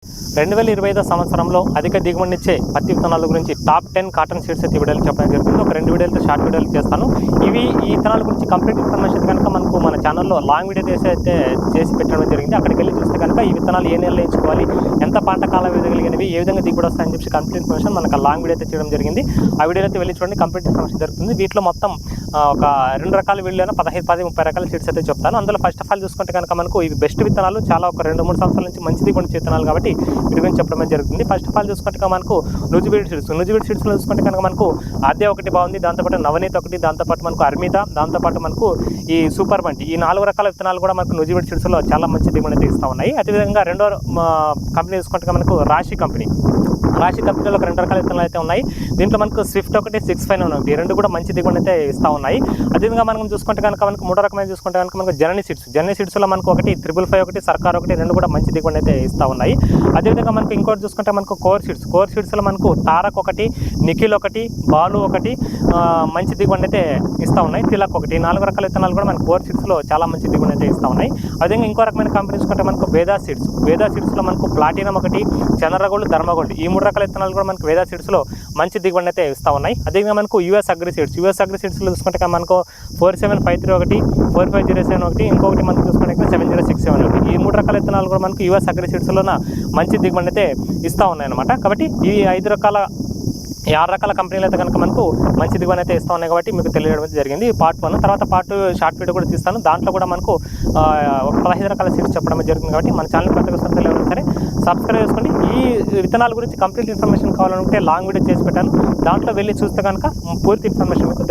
2025 సంవత్సరంలో అధిక దిగుబడినిచ్చే పత్తి విత్తనాల గురించి టాప్ 10 కాటన్ సీడ్స్ అయితే వీడియోలు చెప్పడం జరుగుతుంది. ఒక 2 వీడియోలతో షార్ట్ వీడియోలు చేస్తాను. ఈ విత్తనాల గురించి కంప్లీట్ ఇన్ఫర్మేషన్ కనుక మనకు మన ఛానల్లో లాంగ్ వీడియో చేసి పెట్టడం జరిగింది. అక్కడికి వెళ్ళి చూస్తే కనుక ఈ విత్తనాలు ఏ నెలలో ఎంచుకోవాలి, ఎంత పంట కాలం ఎదగలిగినవి, ఏ విధంగా దిగుబడి వస్తాయని చెప్పి కంప్లీట్ ఇన్ఫర్మేషన్ మనకు లాంగ్ వీడియో అయితే చేయడం జరిగింది. ఆ వీడియోలో అయితే వెళ్ళి చూడండి, కంప్లీట్ ఇన్ఫర్మేషన్ జరుగుతుంది. వీటిలో మొత్తం ఒక 2 రకాల వీడియోలో 15-30 రకాల సీడ్స్ అయితే చెప్తాను. అందులో ఫస్ట్ ఆఫ్ ఆల్ చూసుకుంటే కనుక మనకు ఇవి బెస్ట్ విత్తనాలు, చాలా ఒక 2-3 సంవత్సరాల నుంచి మంచి దిగుబడి విత్తనాలు కాబట్టి వీటి గురించి చెప్పడం జరుగుతుంది. ఫస్ట్ ఆఫ్ ఆల్ చూసుకుంటే మనకు నూజివీడు సీడ్స్లో చూసుకుంటే కనుక మనకు ఆద్య ఒకటి బాగుంది, దాంతోపాటు నవనీత్ ఒకటి, దాంతోపాటు మనకు అర్మిత, దాంతోపాటు మనకు ఈ సూపర్ బంటి, ఈ 4 రకాల విత్తనాలు కూడా మనకు నూజివీడు సీడ్స్లో చాలా మంచి దిగుబడి అయితే ఇస్తూ ఉన్నాయి. అదేవిధంగా రెండో కంపెనీ చూసుకుంటే మనకు రాశి కంపెనీలో ఒక 2 రకాల విత్తనాలు అయితే ఉన్నాయి. దీంట్లో మనకు స్విఫ్ట్ ఒకటి, 659 ఒకటి, 2 కూడా మంచి దిగుబడి అయితే ఇస్తూ ఉన్నాయి. అదేవిధంగా మనం చూసుకుంటే కనుక మనకు మూడో రకమైన చూసుకుంటే కనుక మనకు జననీ సీడ్స్లో మనకు ఒకటి 555 ఒకటి, సర్కార్ ఒకటి, 2 కూడా మంచి దిగుబడి అయితే ఇస్తూ ఉన్నాయి. అదేవిధంగా మనకు ఇంకోటి చూసుకుంటే మనకు కోర్ సీడ్స్లో మనకు తారక్ ఒకటి, నిఖిల్ ఒకటి, బాలు ఒకటి మంచి దిగుబడి అయితే ఇస్తూ ఉన్నాయి. తిలక్ ఒకటి, 4 రకాల విత్తనాలు కూడా మనకు కోర్ సీడ్స్లో చాలా మంచి దిగుబడి అయితే ఇస్తూ ఉన్నాయి. అదేవిధంగా ఇంకో రకమైన కంపెనీ చూసుకుంటే మనకు వేదా సీడ్స్లో మనకు ప్లాటినం ఒకటి, చంద్రగోల్డ్, ధర్మగోల్డ్, ఈ 3 రకాల విత్తనాలు కూడా మనకు వేదా సీడ్స్లో మంచి దిగుబడి అయితే ఇస్తూ ఉన్నాయి. అదేవిధంగా మనకు యూఎస్ అగ్రి సీడ్స్లో చూసుకుంటే మనకు 4753 ఒకటి, 4507 ఒకటి, ఇంకొకటి మనకు చూసుకుంటే 7067 ఒకటి, ఈ 3 రకాల విత్తనాలు కూడా మనకు యూఎస్ అగ్రి సీడ్స్లో మంచి దిగుబడి అయితే ఇస్తూ ఉన్నాయన్నమాట. కాబట్టి ఈ 6 రకాల కంపెనీలు అయితే కనుక మనకు మంచి దిగుబడి అయితే ఇస్తూ ఉన్నాయి కాబట్టి మీకు తెలియడం జరిగింది. పార్ట్ 1 తర్వాత పార్ట్ 2 షార్ట్ వీడియో కూడా తీస్తాను. దాంట్లో కూడా మనకు ఒక 15 రకాల సీడ్స్ చెప్పడం జరుగుతుంది. కాబట్టి మన ఛానల్ కొత్తగా వస్తే ఎవరైనా సరే సబ్స్క్రైబ్ చేసుకోండి. ఈ విత్తనాల గురించి కంప్లీట్ ఇన్ఫర్మేషన్ కావాలనుకుంటే లాంగ్ వీడియో చేసి పెట్టాను. దాంట్లో వెళ్ళి చూస్తే కనుక పూర్తి ఇన్ఫర్మేషన్ మీకు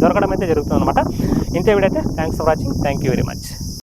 దొరకడం అయితే జరుగుతుంది అనమాట. ఇంతే వీడియో అయితే thanks for watching. Thank you very much.